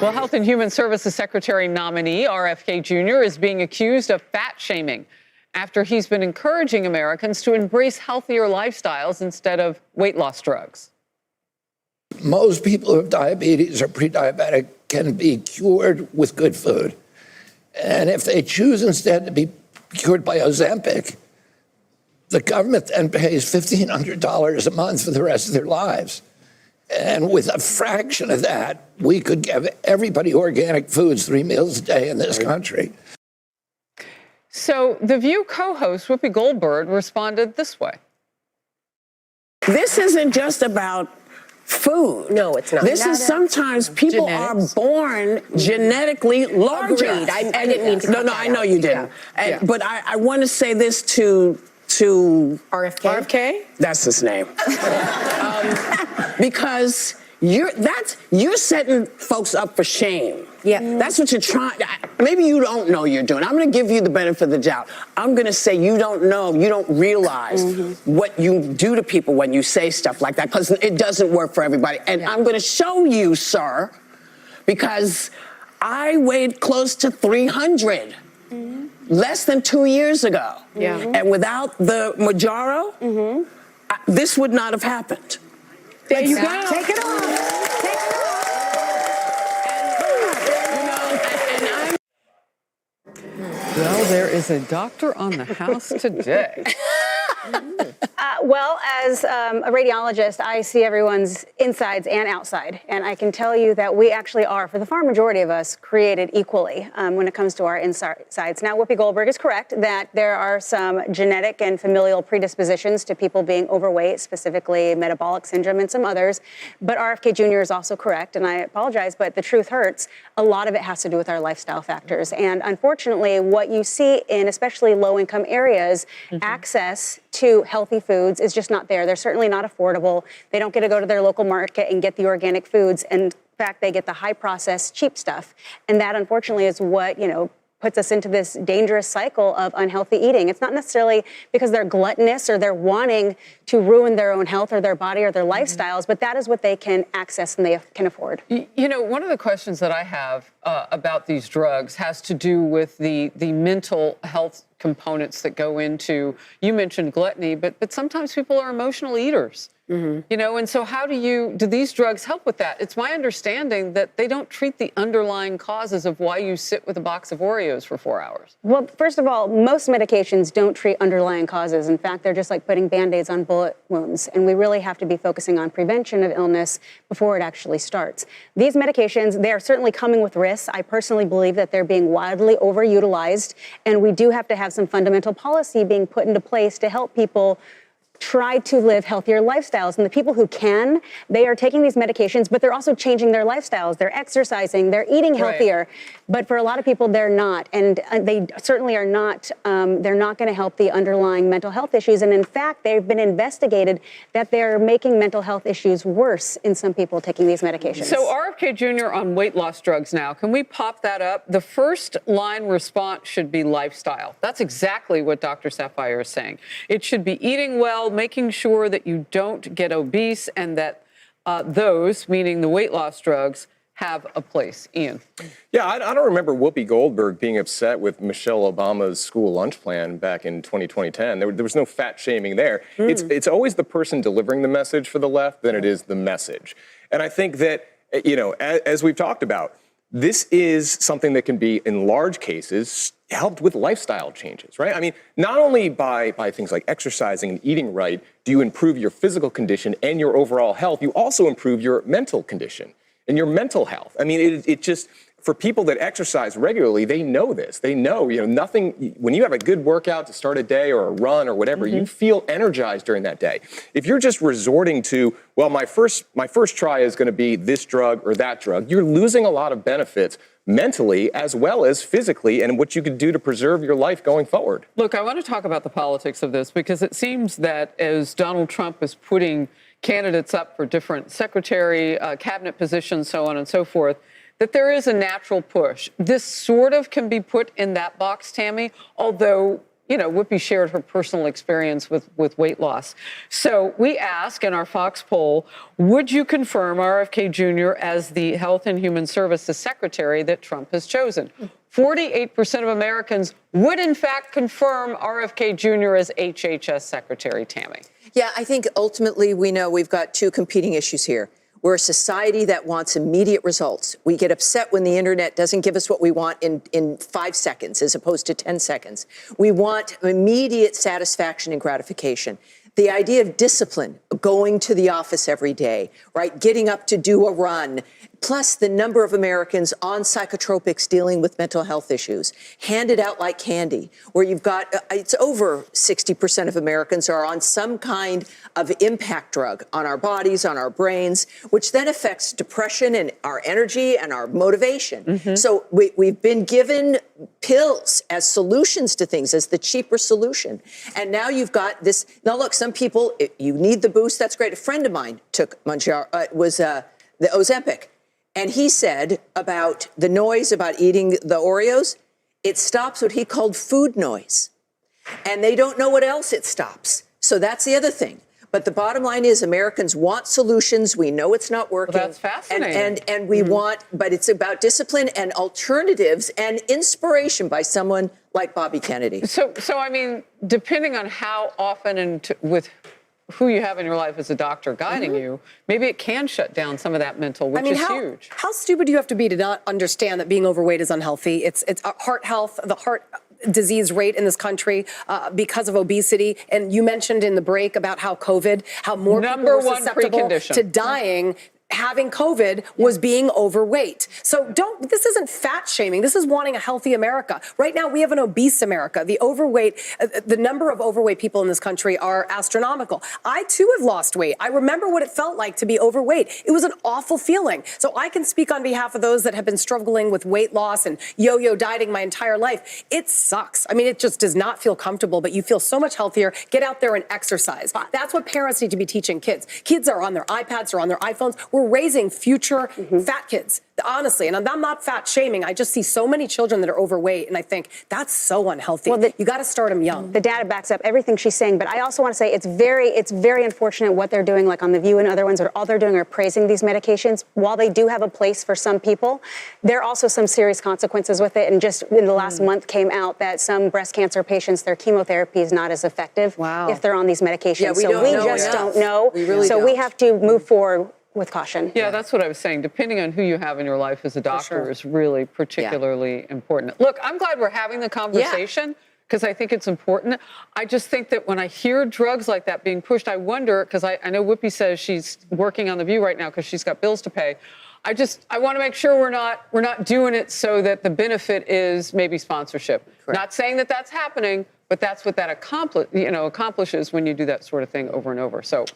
Well, Health and Human Services Secretary nominee RFK Jr. is being accused of fat shaming after he's been encouraging Americans to embrace healthier lifestyles instead of weight loss drugs. Most people who have diabetes or pre-diabetic can be cured with good food. And if they choose instead to be cured by Ozempic, the government then pays $1,500 a month for the rest of their lives. And with a fraction of that, we could give everybody organic foods 3 meals a day in this country. So The View co-host Whoopi Goldberg responded this way. This isn't just about food. No, it's not. This is sometimes people are born genetically larger. Agreed. I didn't mean to. No, I know you didn't. Yeah. But I want to say this to RFK. RFK? That's his name. Because you're setting folks up for shame. Yeah. That's what you're trying. Maybe you don't know you're doing. I'm going to give you the benefit of the doubt. I'm going to say you don't know, you don't realize what you do to people when you say stuff like that, because it doesn't work for everybody. And I'm going to show you, sir, because I weighed close to 300 less than 2 years ago. Yeah. And without the Mounjaro, this would not have happened. There you go. Take it off. Take it off. Well, there is a doctor on the house today. Well, as a radiologist, I see everyone's insides and outside. And I can tell you that we actually are, for the far majority of us, created equally when it comes to our insides. Now, Whoopi Goldberg is correct that there are some genetic and familial predispositions to people being overweight, specifically metabolic syndrome and some others. But RFK Jr. is also correct, and I apologize, but the truth hurts. A lot of it has to do with our lifestyle factors. And unfortunately, what you see in especially low-income areas, access to healthy foods is just not there. They're certainly not affordable. They don't get to go to their local market and get the organic foods. And in fact, they get the high processed, cheap stuff. And that, unfortunately, is what, puts us into this dangerous cycle of unhealthy eating. It's not necessarily because they're gluttonous or they're wanting to ruin their own health or their body or their lifestyles, but that is what they can access and they can afford. One of the questions that I have about these drugs has to do with the mental health components that go into, you mentioned gluttony, but sometimes people are emotional eaters. And so how do these drugs help with that? It's my understanding that they don't treat the underlying causes of why you sit with a box of Oreos for 4 hours. Well, first of all, most medications don't treat underlying causes. In fact, they're just like putting Band-Aids on bullet wounds. And we really have to be focusing on prevention of illness before it actually starts. These medications, they are certainly coming with risks. I personally believe that they're being widely overutilized. And we do have to have some fundamental policy being put into place to help people try to live healthier lifestyles. And the people who can, they are taking these medications, but they're also changing their lifestyles. They're exercising, they're eating healthier. Right. But for a lot of people, they're not. And they certainly are not, they're not going to help the underlying mental health issues. And in fact, they've been investigated that they're making mental health issues worse in some people taking these medications. So RFK Jr. on weight loss drugs now, can we pop that up? The first line response should be lifestyle. That's exactly what Dr. Saphier is saying. It should be eating well, making sure that you don't get obese and that those, meaning the weight loss drugs, have a place. Ian. Yeah, I don't remember Whoopi Goldberg being upset with Michelle Obama's school lunch plan back in 2010. There was no fat shaming there. It's always the person delivering the message for the left than it is the message. And I think that, as we've talked about, this is something that can be, in large cases, helped with lifestyle changes, right? I mean, not only by things like exercising and eating right do you improve your physical condition and your overall health, you also improve your mental condition and your mental health. I mean, it just, for people that exercise regularly, they know this. They know, nothing, when you have a good workout to start a day or a run or whatever, you feel energized during that day. If you're just resorting to, well, my first try is going to be this drug or that drug, you're losing a lot of benefits mentally as well as physically and what you could do to preserve your life going forward. Look, I want to talk about the politics of this because it seems that as Donald Trump is putting candidates up for different secretary, cabinet positions, so on and so forth, that there is a natural push. This sort of can be put in that box, Tammy, although Whoopi shared her personal experience with weight loss. So we ask in our Fox poll, would you confirm RFK Jr. as the Health and Human Services Secretary that Trump has chosen? 48% of Americans would, in fact, confirm RFK Jr. as HHS Secretary. Tammy. Yeah, I think ultimately we know we've got two competing issues here. We're a society that wants immediate results. We get upset when the internet doesn't give us what we want in 5 seconds as opposed to 10 seconds. We want immediate satisfaction and gratification. The idea of discipline, going to the office every day, right? Getting up to do a run, plus the number of Americans on psychotropics dealing with mental health issues, handed out like candy, where you've got, it's over 60% of Americans are on some kind of impact drug on our bodies, on our brains, which then affects depression and our energy and our motivation. So we've been given pills as solutions to things, as the cheaper solution. And now you've got this. Now, look, some people, you need the boost. That's great. A friend of mine took the Ozempic. And he said about the noise about eating the Oreos, it stops what he called food noise. And they don't know what else it stops. So that's the other thing. But the bottom line is Americans want solutions. We know it's not working. Well, that's fascinating. And we want, but it's about discipline and alternatives and inspiration by someone like Bobby Kennedy. So I mean, depending on how often and with who you have in your life as a doctor guiding you, maybe it can shut down some of that mental, which is huge. How stupid do you have to be to not understand that being overweight is unhealthy? It's heart health, the heart disease rate in this country because of obesity. And you mentioned in the break about how COVID, how more people were susceptible to dying. Having COVID was being overweight. So this isn't fat shaming. This is wanting a healthy America. Right now, we have an obese America. The number of overweight people in this country are astronomical. I too have lost weight. I remember what it felt like to be overweight. It was an awful feeling. So I can speak on behalf of those that have been struggling with weight loss and yo-yo dieting my entire life. It sucks. I mean, it just does not feel comfortable, but you feel so much healthier. Get out there and exercise. That's what parents need to be teaching kids. Kids are on their iPads or on their iPhones. We're raising future fat kids, honestly. And I'm not fat shaming. I just see so many children that are overweight, and I think that's so unhealthy. Well, you got to start them young. The data backs up everything she's saying, but I also want to say it's very unfortunate what they're doing, like on The View and other ones, where all they're doing are praising these medications. While they do have a place for some people, there are also some serious consequences with it. And just in the last month came out that some breast cancer patients, their chemotherapy is not as effective if they're on these medications. Yeah, we just don't know. We really don't. We have to move forward with caution. Yeah, that's what I was saying. Depending on who you have in your life as a doctor is really particularly important. Look, I'm glad we're having the conversation because I think it's important. I just think that when I hear drugs like that being pushed, I wonder, because I know Whoopi says she's working on The View right now because she's got bills to pay. I want to make sure we're not doing it so that the benefit is maybe sponsorship. Correct. Not saying that that's happening, but that's what that accomplishes when you do that sort of thing over and over. So.